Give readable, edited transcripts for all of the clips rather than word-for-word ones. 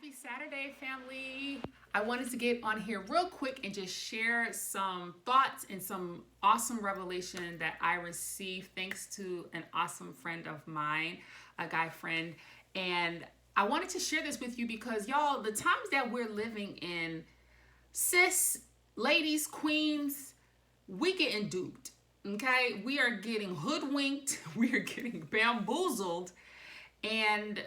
Happy Saturday, family. I wanted to get on here real quick and just share some thoughts and some awesome revelation that I received thanks to an awesome friend of mine, a guy friend. And I wanted to share this with you because, y'all, the times that we're living in, sis, ladies, queens, we getting duped. Okay? We are getting hoodwinked. We are getting bamboozled. And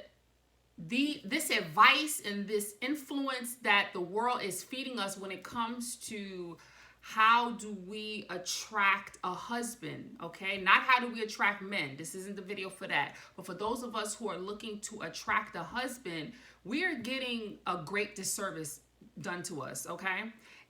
this advice and this influence that the world is feeding us when it comes to how do we attract a husband, okay? Not how do we attract men. This isn't the video for that. But for those of us who are looking to attract a husband, we are getting a great disservice done to us, okay?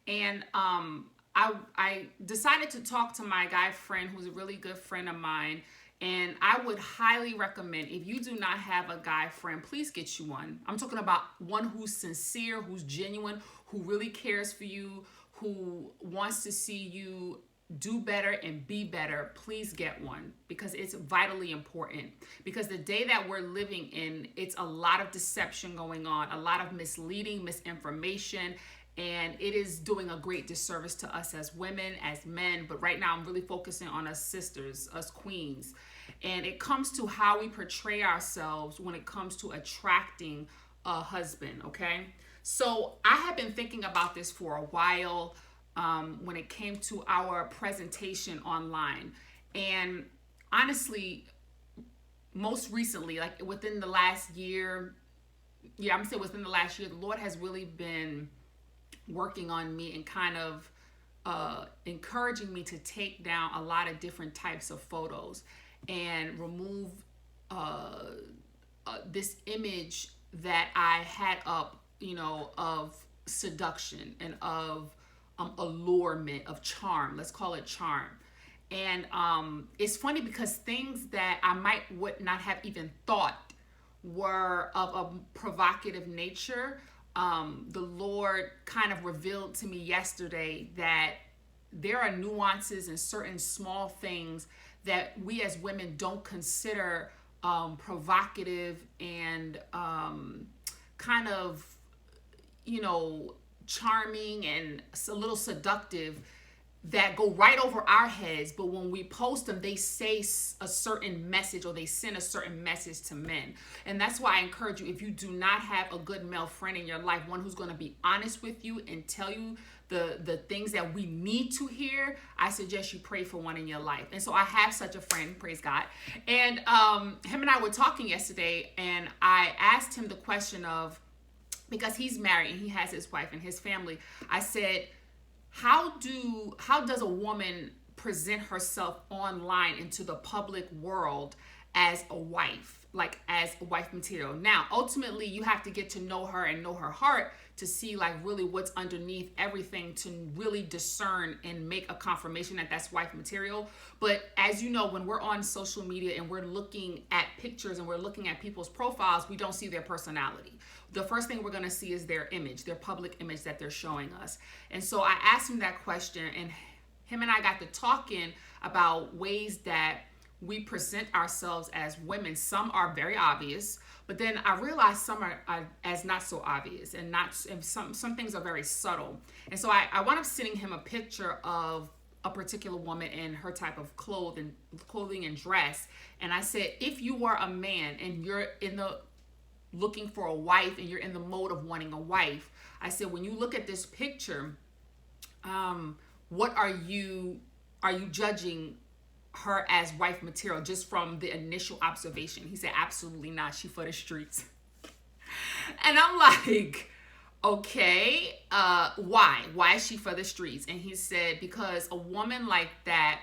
And I decided to talk to my guy friend who's a really good friend of mine. And I would highly recommend, if you do not have a guy friend, please get you one. I'm talking about one who's sincere, who's genuine, who really cares for you, who wants to see you do better and be better. Please get one because it's vitally important. Because the day that we're living in, it's a lot of deception going on, a lot of misleading, misinformation, and it is doing a great disservice to us as women, as men. But right now I'm really focusing on us sisters, us queens. And it comes to how we portray ourselves when it comes to attracting a husband, okay? So I have been thinking about this for a while when it came to our presentation online. And honestly, most recently, like within the last year, I'm gonna say within the last year, the Lord has really been working on me and kind of encouraging me to take down a lot of different types of photos and remove this image that I had up, of seduction and of allurement, of charm. Let's call it charm. And it's funny because things that I would not have even thought were of a provocative nature, the Lord kind of revealed to me yesterday that there are nuances and certain small things that we as women don't consider provocative and kind of, charming and a little seductive, that go right over our heads, but when we post them, they say a certain message or they send a certain message to men. And that's why I encourage you, if you do not have a good male friend in your life, one who's going to be honest with you and tell you the things that we need to hear, I suggest you pray for one in your life. And so I have such a friend, praise God. And him and I were talking yesterday, and I asked him the question of, because he's married and he has his wife and his family, I said, how does a woman present herself online into the public world as a wife, like as a wife material? Now, ultimately, you have to get to know her and know her heart to see like really what's underneath everything, to really discern and make a confirmation that that's wife material. But as you know, when we're on social media and we're looking at pictures and we're looking at people's profiles, we don't see their personality. The first thing we're going to see is their image, their public image that they're showing us. And so I asked him that question, and him and I got to talking about ways that we present ourselves as women. Some are very obvious, but then I realized some are as not so obvious, and some things are very subtle. And so I wound up sending him a picture of a particular woman in her type of clothing and dress. And I said, if you were a man and you're looking for a wife and you're in the mode of wanting a wife, I said, when you look at this picture, what are you judging her as wife material just from the initial observation? He said, absolutely not. She for the streets. And I'm like, okay, why is she for the streets? And he said, because a woman like that,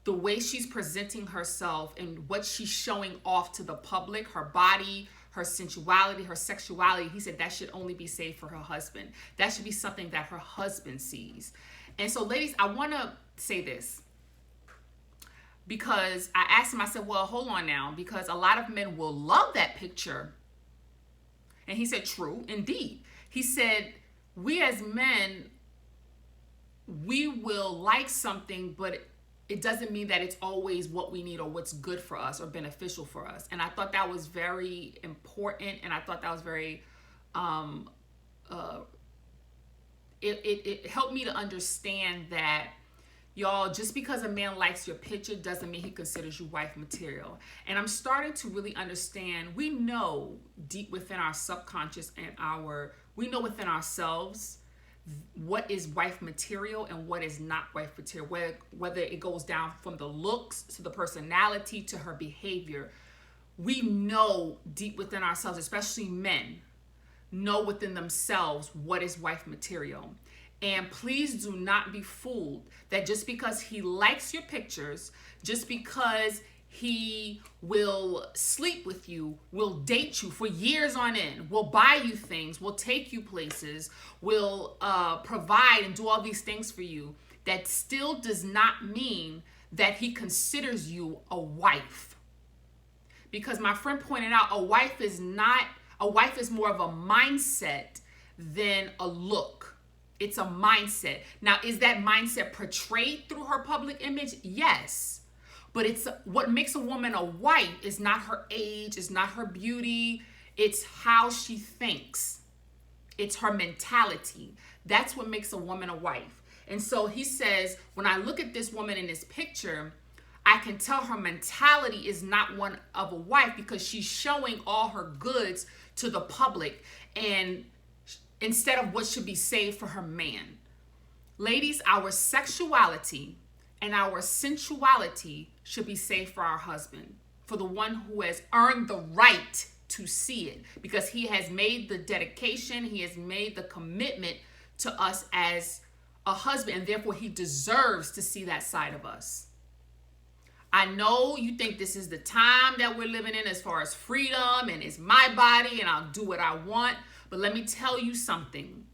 the way she's presenting herself and what she's showing off to the public, her body, her sensuality, her sexuality, he said that should only be saved for her husband. That should be something that her husband sees. And so, ladies, I want to say this, because I asked him, I said, well, hold on now, because a lot of men will love that picture. And he said, true, indeed. He said, we as men, we will like something, but it doesn't mean that it's always what we need or what's good for us or beneficial for us. And I thought that was very important, and I thought that was very um, it helped me to understand that, y'all, just because a man likes your picture doesn't mean he considers you wife material. And I'm starting to really understand, we know deep within our subconscious and we know within ourselves what is wife material and what is not wife material, whether it goes down from the looks to the personality to her behavior. We know deep within ourselves, especially men, know within themselves what is wife material. And please do not be fooled that just because he likes your pictures, just because he will sleep with you, will date you for years on end, will buy you things, will take you places, will provide and do all these things for you, that still does not mean that he considers you a wife. Because my friend pointed out, a wife is more of a mindset than a look. It's a mindset. Now, is that mindset portrayed through her public image? Yes. But it's what makes a woman a wife is not her age, it's not her beauty, it's how she thinks. It's her mentality. That's what makes a woman a wife. And so he says, when I look at this woman in this picture, I can tell her mentality is not one of a wife because she's showing all her goods to the public, and instead of what should be saved for her man. Ladies, our sexuality and our sensuality should be saved for our husband, for the one who has earned the right to see it, because he has made the dedication, he has made the commitment to us as a husband, and therefore he deserves to see that side of us. I know you think this is the time that we're living in as far as freedom and it's my body and I'll do what I want. But let me tell you something.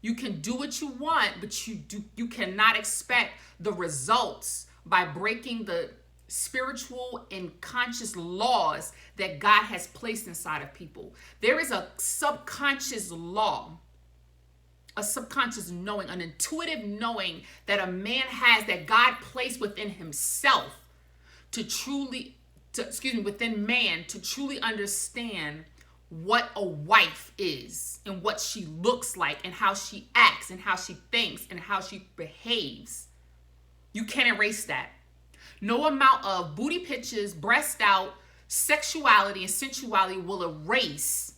You can do what you want, but you cannot expect the results by breaking the spiritual and conscious laws that God has placed inside of people. There is a subconscious law, a subconscious knowing, an intuitive knowing that a man has, that God placed within himself within man to truly understand what a wife is and what she looks like and how she acts and how she thinks and how she behaves. You can't erase that. No amount of booty pictures, breast out, sexuality and sensuality will erase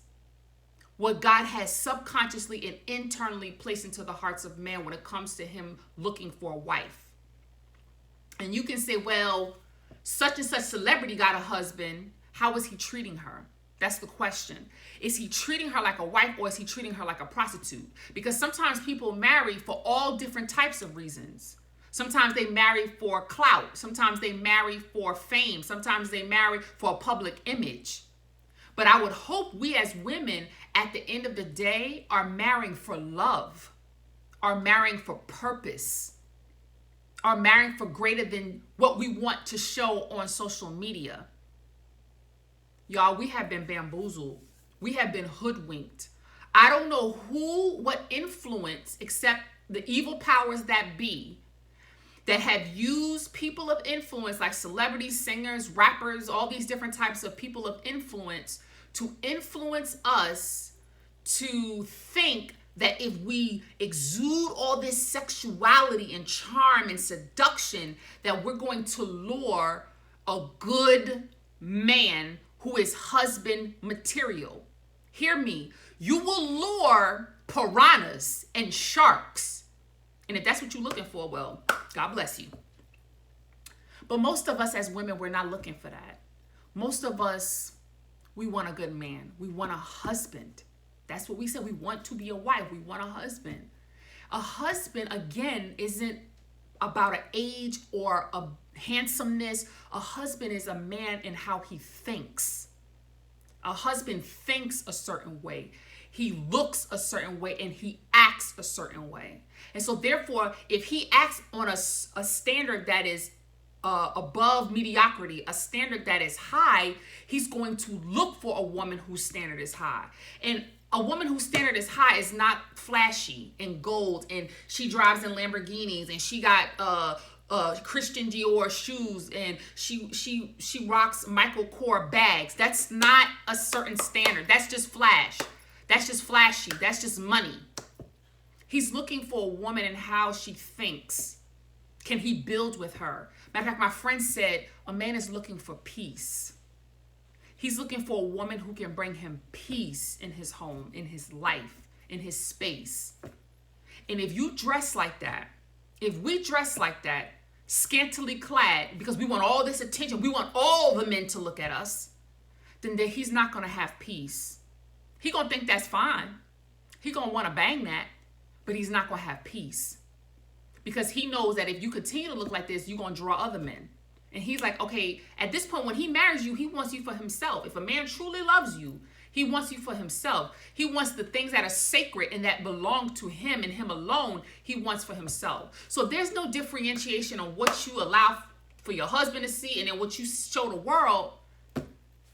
what God has subconsciously and internally placed into the hearts of man when it comes to him looking for a wife. And you can say, well, such and such celebrity got a husband. How is he treating her? That's the question. Is he treating her like a wife, or is he treating her like a prostitute? Because sometimes people marry for all different types of reasons. Sometimes they marry for clout. Sometimes they marry for fame. Sometimes they marry for a public image. But I would hope we as women at the end of the day are marrying for love, are marrying for purpose, are marrying for greater than what we want to show on social media. Y'all, we have been bamboozled. We have been hoodwinked. I don't know what influence, except the evil powers that be, that have used people of influence like celebrities, singers, rappers, all these different types of people of influence to influence us to think that if we exude all this sexuality and charm and seduction, that we're going to lure a good man who is husband material. Hear me. You will lure piranhas and sharks. And if that's what you're looking for, well, God bless you. But most of us as women, we're not looking for that. Most of us, we want a good man. We want a husband. That's what we said. We want to be a wife. We want a husband. A husband, again, isn't about an age or a handsomeness. A husband is a man in how he thinks. A husband thinks a certain way. He looks a certain way and he acts a certain way. And so therefore, if he acts on a standard that is above mediocrity, a standard that is high, he's going to look for a woman whose standard is high. And a woman whose standard is high is not flashy and gold, and she drives in Lamborghinis, and she got Christian Dior shoes, and she rocks Michael Kors bags. That's not a certain standard. That's just flash. That's just flashy. That's just money. He's looking for a woman and how she thinks. Can he build with her? Matter of fact, my friend said a man is looking for peace. He's looking for a woman who can bring him peace in his home, in his life, in his space. And if you dress like that, if we dress like that, scantily clad, because we want all this attention, we want all the men to look at us, then he's not going to have peace. He's going to think that's fine. He's going to want to bang that, but he's not going to have peace. Because he knows that if you continue to look like this, you're going to draw other men. And he's like, okay, at this point, when he marries you, he wants you for himself. If a man truly loves you, he wants you for himself. He wants the things that are sacred and that belong to him and him alone, he wants for himself. So there's no differentiation on what you allow for your husband to see and then what you show the world.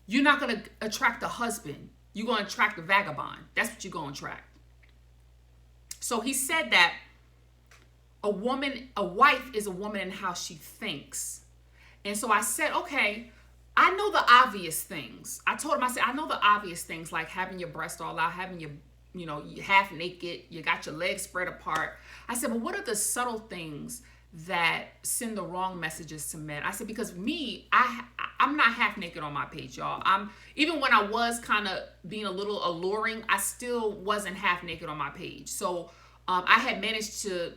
You're not going to attract a husband. You're going to attract a vagabond. That's what you're going to attract. So he said that a wife is a woman in how she thinks. And so I said, okay, I know the obvious things. I told him, I said, I know the obvious things like having your breast all out, having your, you half naked, you got your legs spread apart. I said, but what are the subtle things that send the wrong messages to men? I said, because me, I'm not half naked on my page, y'all. Even when I was kind of being a little alluring, I still wasn't half naked on my page. So I had managed to,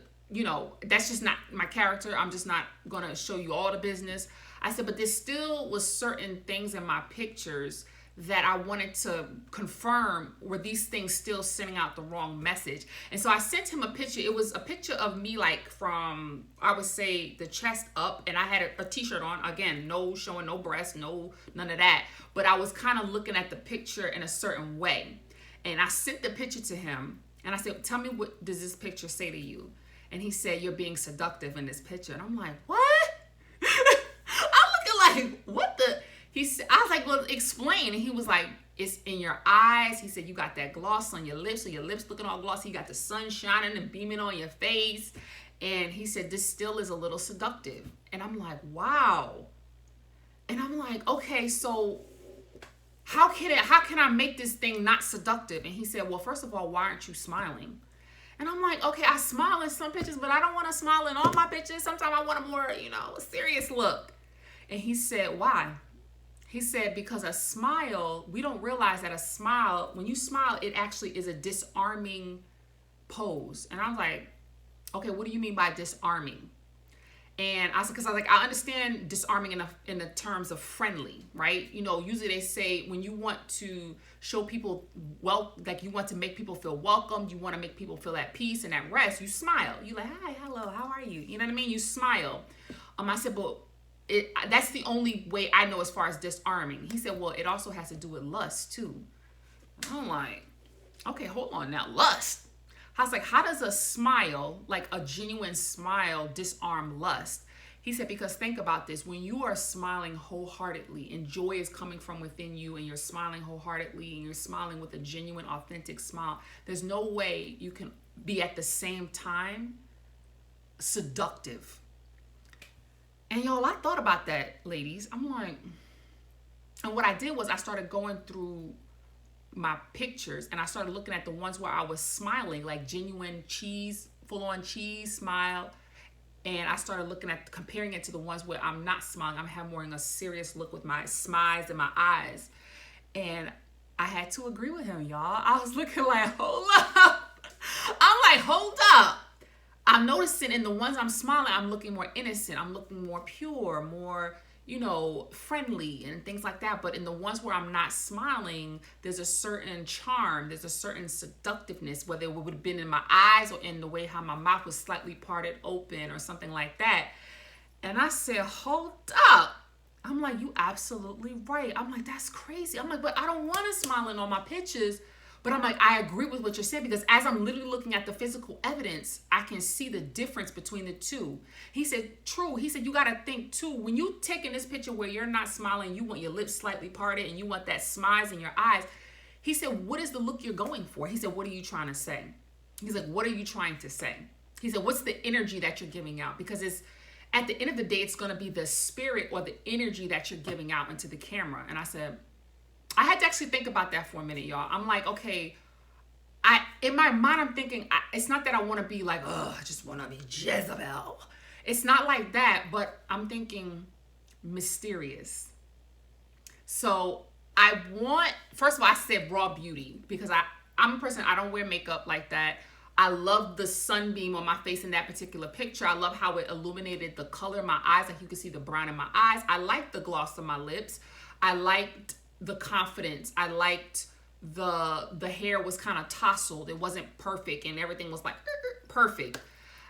that's just not my character. I'm just not going to show you all the business. I said, but there still was certain things in my pictures that I wanted to confirm were these things still sending out the wrong message. And so I sent him a picture. It was a picture of me like from, I would say, the chest up, and I had a t-shirt on. Again, no showing no breasts, none of that. But I was kind of looking at the picture in a certain way. And I sent the picture to him, and I said, tell me, what does this picture say to you? And he said, you're being seductive in this picture. And I'm like, what? I'm looking like, what the? I was like, well, explain. And he was like, it's in your eyes. He said, you got that gloss on your lips, so your lips looking all glossy. You got the sun shining and beaming on your face. And he said, this still is a little seductive. And I'm like, wow. And I'm like, okay, so how can I make this thing not seductive? And he said, well, first of all, why aren't you smiling? And I'm like, okay, I smile in some pictures, but I don't want to smile in all my pictures. Sometimes I want a more, serious look. And he said, why? He said, because a smile, we don't realize that a smile, when you smile, it actually is a disarming pose. And I was like, okay, what do you mean by disarming? And I said, because I understand disarming in the terms of friendly, right? Usually they say when you want to show people, like you want to make people feel welcomed, you want to make people feel at peace and at rest, you smile. You like, hi, hello, how are you? You know what I mean? You smile. I said, but that's the only way I know as far as disarming. He said, well, it also has to do with lust too. And I'm like, okay, hold on now, lust. I was like, how does a smile, like a genuine smile, disarm lust? He said, because think about this. When you are smiling wholeheartedly and joy is coming from within you and you're smiling wholeheartedly and you're smiling with a genuine, authentic smile, there's no way you can be at the same time seductive. And y'all, I thought about that, ladies. I'm like, and what I did was I started going through my pictures and I started looking at the ones where I was smiling, like genuine cheese, full-on cheese smile. And I started comparing it to the ones where I'm not smiling. I'm having a serious look with my smiles and my eyes. And I had to agree with him, y'all. I was looking like, hold up. I'm like, hold up. I'm noticing in the ones I'm smiling, I'm looking more innocent. I'm looking more pure, more, friendly and things like that. But in the ones where I'm not smiling, there's a certain charm. There's a certain seductiveness, whether it would have been in my eyes or in the way how my mouth was slightly parted open or something like that. And I said, hold up. I'm like, you absolutely right. I'm like, that's crazy. I'm like, but I don't want to smile in all my pictures. But I'm like, I agree with what you're saying, because as I'm literally looking at the physical evidence, I can see the difference between the two. He said, true. He said, you got to think too, when you taking this picture where you're not smiling, you want your lips slightly parted and you want that smiles in your eyes. He said, what is the look you're going for? He said, what are you trying to say? He's like, what are you trying to say? He said, what's the energy that you're giving out? Because it's at the end of the day, it's going to be the spirit or the energy that you're giving out into the camera. And I said, I had to actually think about that for a minute, y'all. I'm like, okay, in my mind, I'm thinking, it's not that I want to be like, oh, I just want to be Jezebel. It's not like that, but I'm thinking mysterious. So I want, first of all, I said raw beauty because I'm a person, I don't wear makeup like that. I love the sunbeam on my face in that particular picture. I love how it illuminated the color in my eyes. Like you can see the brown in my eyes. I liked the gloss on my lips. I liked the confidence. I liked the hair was kind of tousled. It wasn't perfect and everything was like perfect.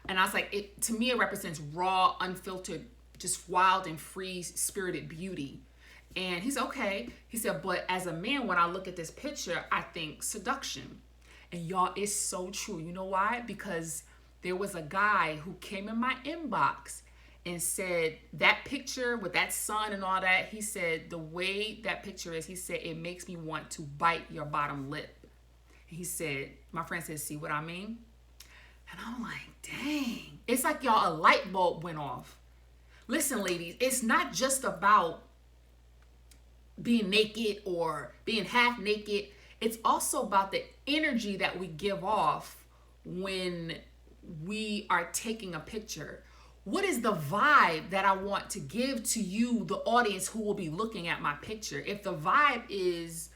And I was like, to me, it represents raw, unfiltered, just wild and free spirited beauty. And he said, okay. He said, but as a man, when I look at this picture, I think seduction. And y'all, it's so true. You know why? Because there was a guy who came in my inbox and said that picture with that sun and all that, he said, the way that picture is, he said, it makes me want to bite your bottom lip. He said, my friend said, see what I mean? And I'm like, dang. It's like y'all, a light bulb went off. Listen, ladies, it's not just about being naked or being half naked. It's also about the energy that we give off when we are taking a picture. What is the vibe that I want to give to you, the audience who will be looking at my picture? If the vibe is,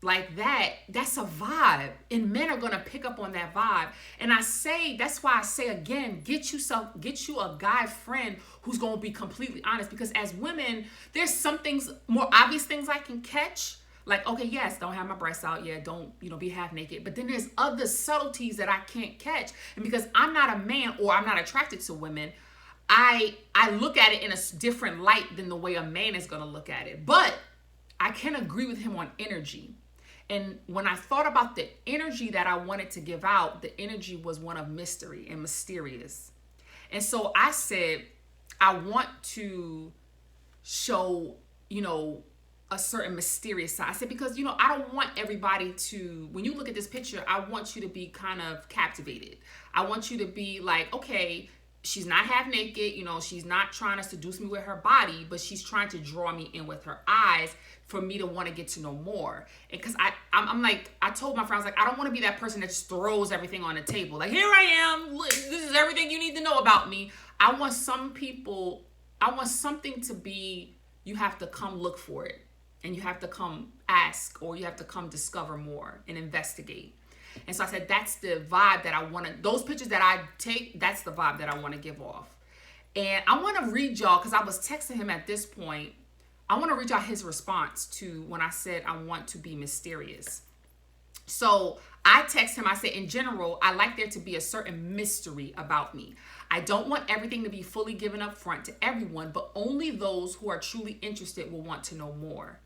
like that, that's a vibe. And men are going to pick up on that vibe. And that's why I say again, get you a guy friend who's going to be completely honest. Because as women, there's some things, more obvious things I can catch. Like, okay, yes, don't have my breasts out yet. Don't, be half naked. But then there's other subtleties that I can't catch. And because I'm not a man or I'm not attracted to women, I look at it in a different light than the way a man is going to look at it. But I can agree with him on energy. And when I thought about the energy that I wanted to give out, the energy was one of mystery and mysterious. And so I said, I want to show, a certain mysterious side. I said, because, I don't want everybody to, when you look at this picture, I want you to be kind of captivated. I want you to be like, okay, she's not half naked, she's not trying to seduce me with her body, but she's trying to draw me in with her eyes for me to want to get to know more. And because I'm like, I told my friend, I was like, I don't want to be that person that just throws everything on the table. Like, here I am, this is everything you need to know about me. I want something to be, you have to come look for it. And you have to come ask, or you have to come discover more and investigate. And so I said, that's the vibe that I want to, those pictures that I take, that's the vibe that I want to give off. And I want to read y'all, because I was texting him at this point. I want to read y'all his response to when I said I want to be mysterious. So I text him, I said, in general, I like there to be a certain mystery about me. I don't want everything to be fully given up front to everyone, but only those who are truly interested will want to know more.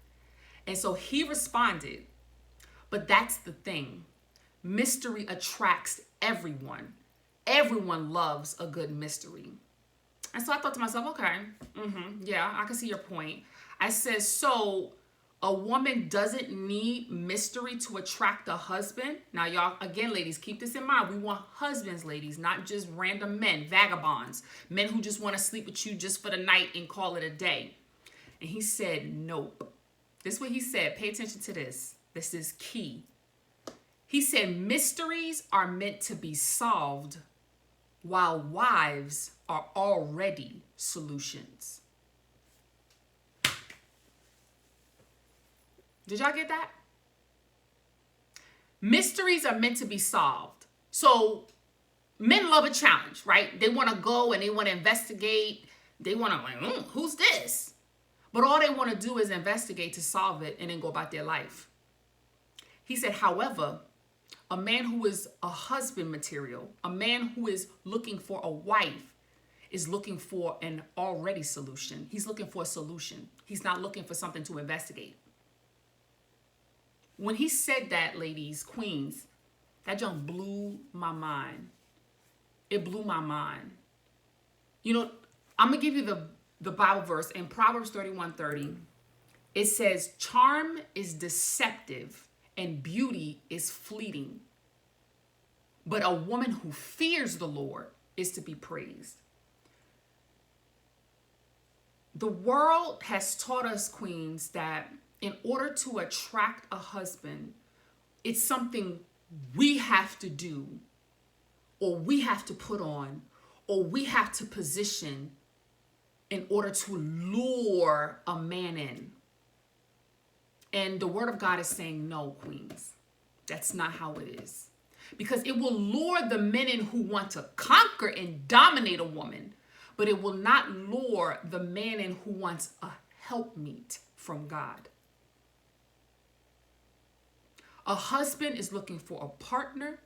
And so he responded, but that's the thing. Mystery attracts everyone. Everyone loves a good mystery. And so I thought to myself, okay, yeah, I can see your point. I said, so a woman doesn't need mystery to attract a husband. Now, y'all, again, ladies, keep this in mind. We want husbands, ladies, not just random men, vagabonds, men who just want to sleep with you just for the night and call it a day. And he said, nope. This is what he said. Pay attention to this. This is key. He said, mysteries are meant to be solved, while wives are already solutions. Did y'all get that? Mysteries are meant to be solved. So men love a challenge, right? They want to go and they want to investigate. They want to like, who's this? But all they want to do is investigate to solve it and then go about their life. He said, however, a man who is a husband material, a man who is looking for a wife, is looking for an already solution. He's looking for a solution. He's not looking for something to investigate. When he said that, ladies, queens, that junk blew my mind. It blew my mind. I'm going to give you the Bible verse in Proverbs 31:30. It says, charm is deceptive and beauty is fleeting, but a woman who fears the Lord is to be praised. The world has taught us, queens, that in order to attract a husband, It's something we have to do, or we have to put on, or we have to position in order to lure a man in. And the word of God is saying, no, queens, that's not how it is. Because it will lure the men in who want to conquer and dominate a woman, but it will not lure the man in who wants a helpmeet from God. A husband is looking for a partner.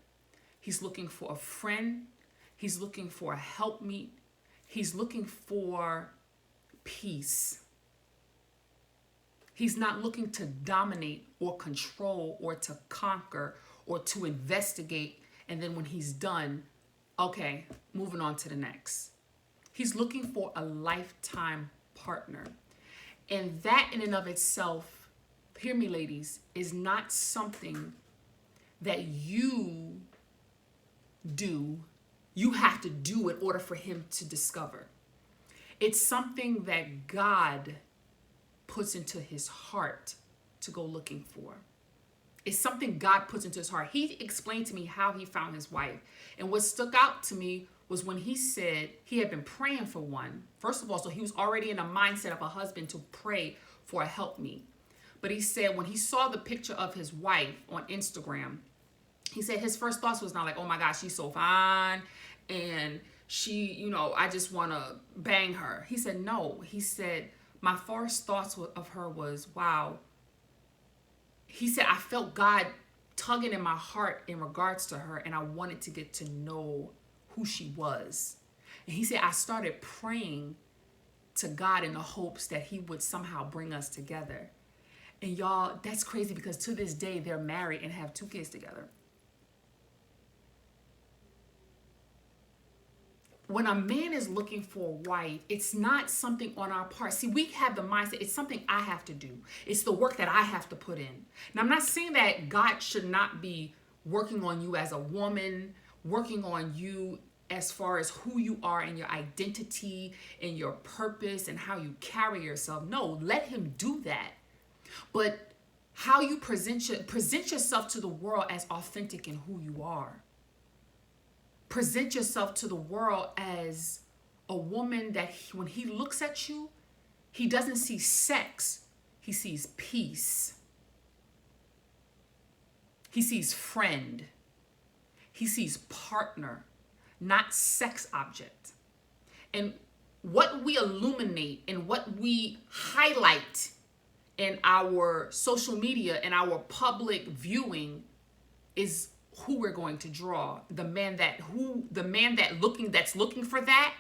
He's looking for a friend. He's looking for a helpmeet. He's looking for peace. He's not looking to dominate or control or to conquer or to investigate. And then when he's done, okay, moving on to the next. He's looking for a lifetime partner. And that in and of itself, hear me, ladies, is not something that you do. You have to do in order for him to discover. It's something that God puts into his heart to go looking for. It's something God puts into his heart. He explained to me how he found his wife. And what stuck out to me was when he said he had been praying for one. First of all, so he was already in a mindset of a husband to pray for a helpmeet. But he said when he saw the picture of his wife on Instagram, he said his first thoughts was not like, oh my gosh, she's so fine. And she, I just want to bang her. He said, no. He said, my first thoughts of her was, wow. He said, I felt God tugging in my heart in regards to her, and I wanted to get to know who she was. And he said, I started praying to God in the hopes that he would somehow bring us together. And y'all, that's crazy because to this day, they're married and have 2 kids together. When a man is looking for a wife, it's not something on our part. See, we have the mindset, it's something I have to do. It's the work that I have to put in. Now, I'm not saying that God should not be working on you as a woman, working on you as far as who you are and your identity and your purpose and how you carry yourself. No, let him do that. But how you present yourself to the world as authentic in who you are. Present yourself to the world as a woman that when he looks at you, he doesn't see sex, he sees peace. He sees friend. He sees partner, not sex object. And what we illuminate and what we highlight in our social media and our public viewing is who we're going to draw. The man that's looking for that,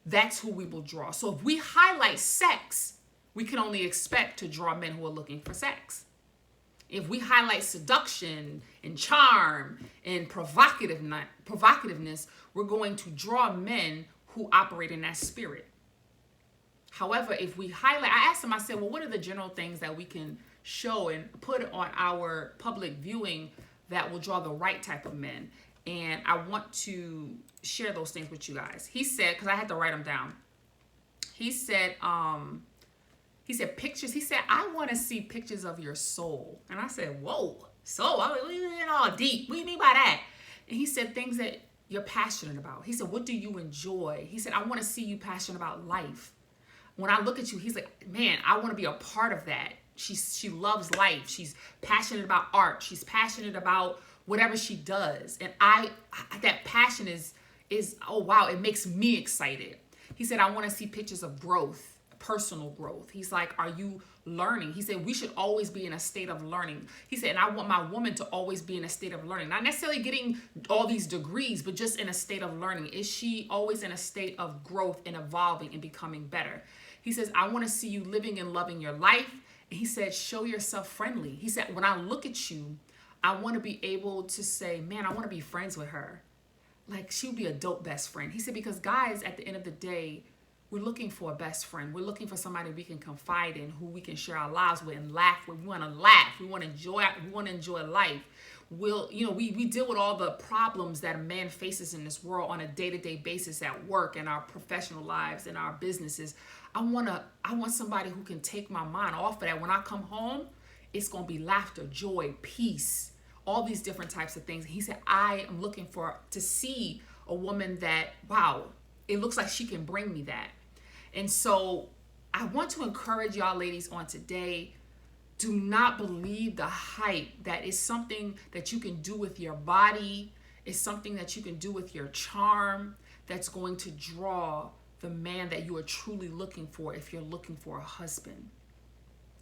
that's who we will draw. So if we highlight sex, we can only expect to draw men who are looking for sex. If we highlight seduction and charm and provocativeness, we're going to draw men who operate in that spirit. However, if we highlight, I asked him, I said, well, what are the general things that we can show and put on our public viewing that will draw the right type of men? And I want to share those things with you guys. He said, because I had to write them down. He said pictures. He said, I want to see pictures of your soul. And I said, whoa, soul? We in all deep. What do you mean by that? And he said things that you're passionate about. He said, what do you enjoy? He said, I want to see you passionate about life. When I look at you, he's like, man, I want to be a part of that. She loves life. She's passionate about art. She's passionate about whatever she does. And that passion is, oh wow, it makes me excited. He said, I want to see pictures of growth, personal growth. He's like, are you learning? He said, we should always be in a state of learning. He said, and I want my woman to always be in a state of learning. Not necessarily getting all these degrees, but just in a state of learning. Is she always in a state of growth and evolving and becoming better? He says, I want to see you living and loving your life. And he said, show yourself friendly. He said, when I look at you, I want to be able to say, man, I want to be friends with her. Like, she would be a dope best friend. He said, because guys, at the end of the day, we're looking for a best friend. We're looking for somebody we can confide in, who we can share our lives with and laugh with. We want to laugh. We want to enjoy. We want to enjoy life. We deal with all the problems that a man faces in this world on a day-to-day basis at work and our professional lives and our businesses. I want somebody who can take my mind off of that. When I come home, it's going to be laughter, joy, peace, all these different types of things. He said, I am looking to see a woman that, wow, it looks like she can bring me that. And so I want to encourage y'all ladies on today, do not believe the hype that is something that you can do with your body, is something that you can do with your charm that's going to draw the man that you are truly looking for if you're looking for a husband.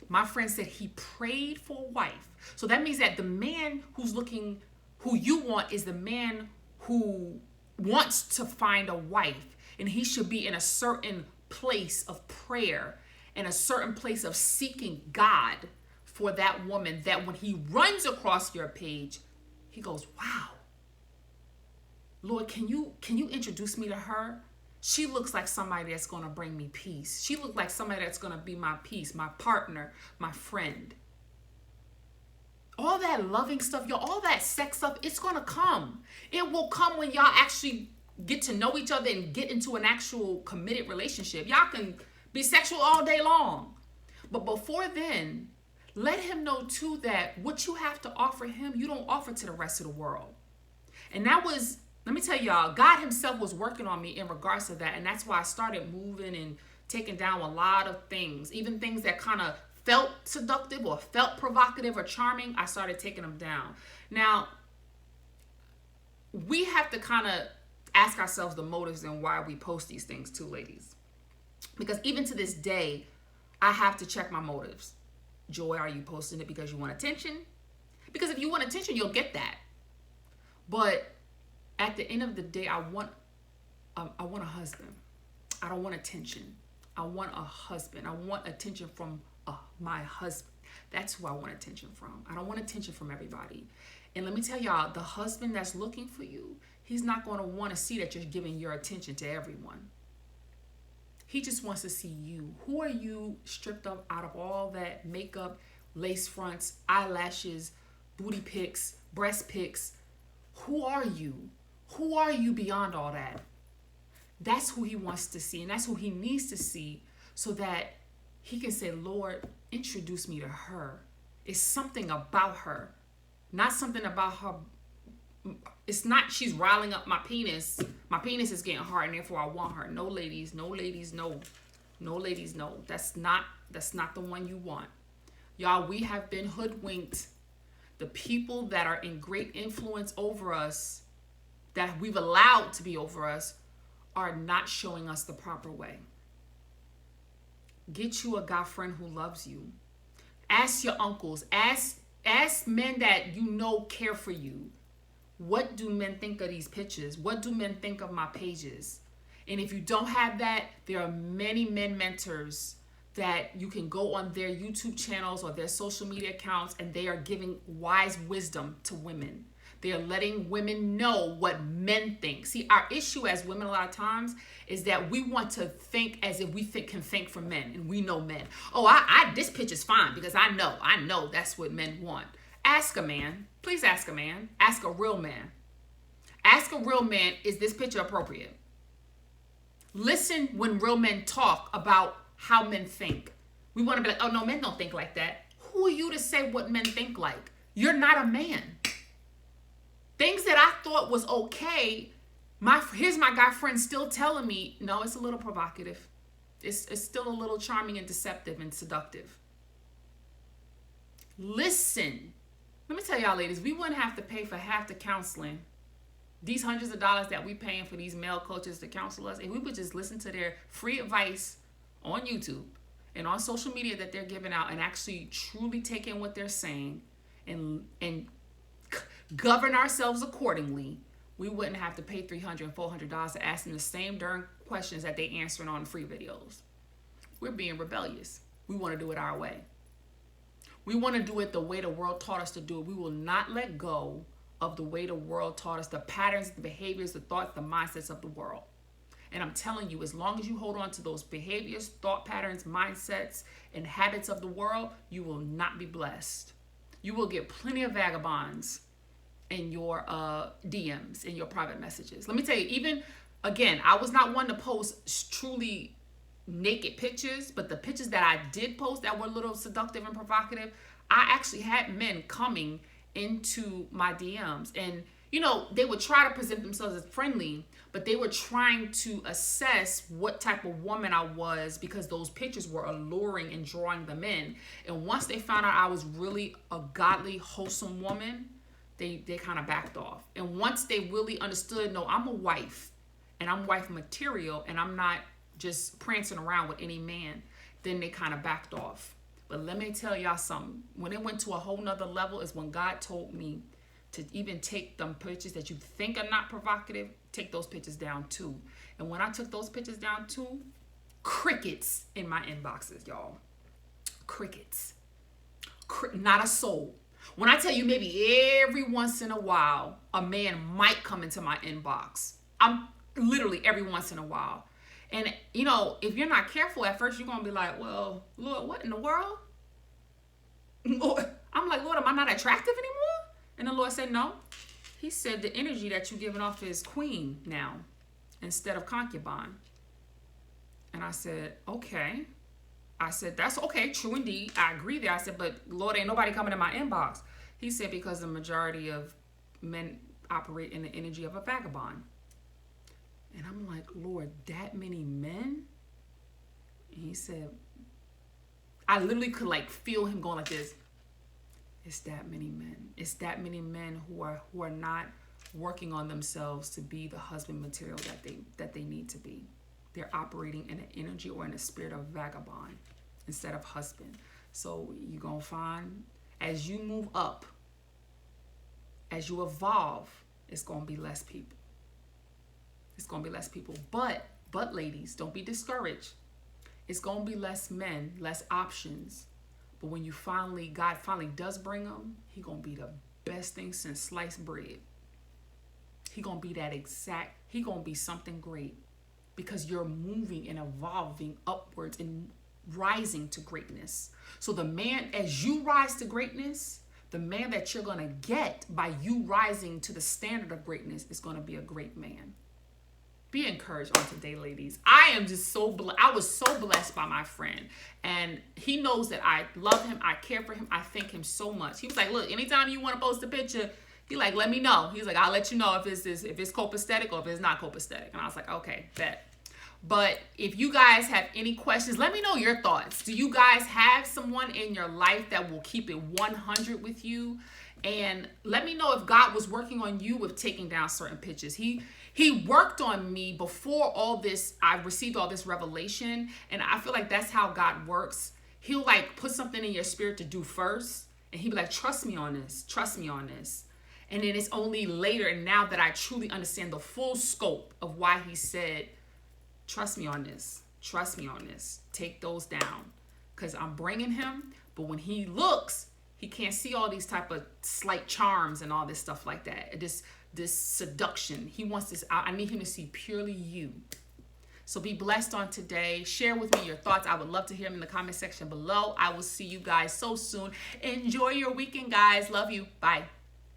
My friend said he prayed for a wife. So that means that the man who you want is the man who wants to find a wife, and he should be in a certain place of prayer and a certain place of seeking God for that woman, that when he runs across your page, he goes, wow, Lord, can you introduce me to her? She looks like somebody that's going to bring me peace. She looks like somebody that's going to be my peace, my partner, my friend. All that loving stuff, y'all, all that sex stuff, it's going to come. It will come when y'all actually get to know each other and get into an actual committed relationship. Y'all can be sexual all day long. But before then, let him know too that what you have to offer him, you don't offer to the rest of the world. And that was, let me tell y'all, God himself was working on me in regards to that. And that's why I started moving and taking down a lot of things, even things that kind of felt seductive or felt provocative or charming. I started taking them down. Now, we have to kind of ask ourselves the motives and why we post these things too, ladies. Because even to this day, I have to check my motives. Joy, are you posting it because you want attention? Because if you want attention, you'll get that. But at the end of the day, I want a husband. I don't want attention. I want a husband. I want attention from my husband. That's who I want attention from. I don't want attention from everybody. And let me tell y'all, the husband that's looking for you, he's not going to want to see that you're giving your attention to everyone. He just wants to see you. Who are you stripped up out of all that makeup, lace fronts, eyelashes, booty pics, breast pics? Who are you? Who are you beyond all that? That's who he wants to see, and that's who he needs to see so that he can say, Lord, introduce me to her. It's something about her, not something about her. It's not she's riling up my penis. My penis is getting hard and therefore I want her. No, ladies, no. No, ladies, no. That's not the one you want. Y'all, we have been hoodwinked. The people that are in great influence over us, that we've allowed to be over us, are not showing us the proper way. Get you a guy friend who loves you. Ask your uncles. Ask men that you know care for you. What do men think of these pictures? What do men think of my pages? And if you don't have that, there are many men mentors that you can go on their YouTube channels or their social media accounts, and they are giving wise wisdom to women. They are letting women know what men think. See, our issue as women a lot of times is that we want to think as if we can think for men, and we know men. Oh, this picture's fine because I know that's what men want. Ask a man. Please ask a man. Ask a real man. Ask a real man, is this picture appropriate? Listen when real men talk about how men think. We want to be like, oh no, men don't think like that. Who are you to say what men think like? You're not a man. Things that I thought was okay, here's my guy friend still telling me, no, it's a little provocative. It's still a little charming and deceptive and seductive. Listen. Let me tell y'all, ladies, we wouldn't have to pay for half the counseling. These hundreds of dollars that we paying for these male coaches to counsel us, if we would just listen to their free advice on YouTube and on social media that they're giving out and actually truly take in what they're saying and govern ourselves accordingly, we wouldn't have to pay $300 and $400 to ask them the same darn questions that they answering on free videos. We're being rebellious. We want to do it our way. We want to do it the way the world taught us to do it. We will not let go of the way the world taught us, the patterns, the behaviors, the thoughts, the mindsets of the world. And I'm telling you, as long as you hold on to those behaviors, thought patterns, mindsets, and habits of the world, you will not be blessed. You will get plenty of vagabonds in your DMs, in your private messages. Let me tell you, even, again, I was not one to post truly naked pictures, but the pictures that I did post that were a little seductive and provocative, I actually had men coming into my DMs. And, they would try to present themselves as friendly, but they were trying to assess what type of woman I was because those pictures were alluring and drawing them in. And once they found out I was really a godly, wholesome woman, they kind of backed off. And once they really understood, no, I'm a wife and I'm wife material and I'm not just prancing around with any man, then they kind of backed off. But let me tell y'all something. When it went to a whole nother level is when God told me to even take them pictures that you think are not provocative, take those pictures down too. And when I took those pictures down too, crickets in my inboxes, y'all. Crickets. Not a soul. When I tell you maybe every once in a while, a man might come into my inbox. I'm literally every once in a while. And, if you're not careful at first, you're going to be like, well, Lord, what in the world? Lord, I'm like, Lord, am I not attractive anymore? And the Lord said, no. He said the energy that you're giving off is queen now instead of concubine. And I said, okay. I said, that's okay. True indeed. I agree there. I said, but Lord, ain't nobody coming in my inbox. He said, because the majority of men operate in the energy of a vagabond. And I'm like, Lord, that many men? And he said, I literally could feel him going like this. It's that many men. It's that many men who are not working on themselves to be the husband material that they need to be. They're operating in an energy or in a spirit of vagabond instead of husband. So you're going to find as you move up, as you evolve, it's going to be less people. It's going to be less people. But ladies, don't be discouraged. It's going to be less men, less options. But when God finally does bring them, he going to be the best thing since sliced bread. He going to be he going to be something great because you're moving and evolving upwards and rising to greatness. So the man, as you rise to greatness, the man that you're going to get by you rising to the standard of greatness is going to be a great man. Be encouraged on today, ladies. I am just I was so blessed by my friend. And he knows that I love him. I care for him. I thank him so much. He was like, look, anytime you want to post a picture, he let me know. He's like, I'll let you know if it's copacetic or if it's not copacetic. And I was like, okay, bet. But if you guys have any questions, let me know your thoughts. Do you guys have someone in your life that will keep it 100 with you? And let me know if God was working on you with taking down certain pictures. He worked on me before all this. I received all this revelation. And I feel like that's how God works. He'll put something in your spirit to do first. And he'll be like, trust me on this. Trust me on this. And then it's only later and now that I truly understand the full scope of why he said, trust me on this. Trust me on this. Take those down. Because I'm bringing him. But when he looks, he can't see all these type of slight charms and all this stuff like that. This seduction. He wants this. I need him to see purely you. So be blessed on today. Share with me your thoughts. I would love to hear them in the comment section below. I will see you guys so soon. Enjoy your weekend, guys. Love you. Bye.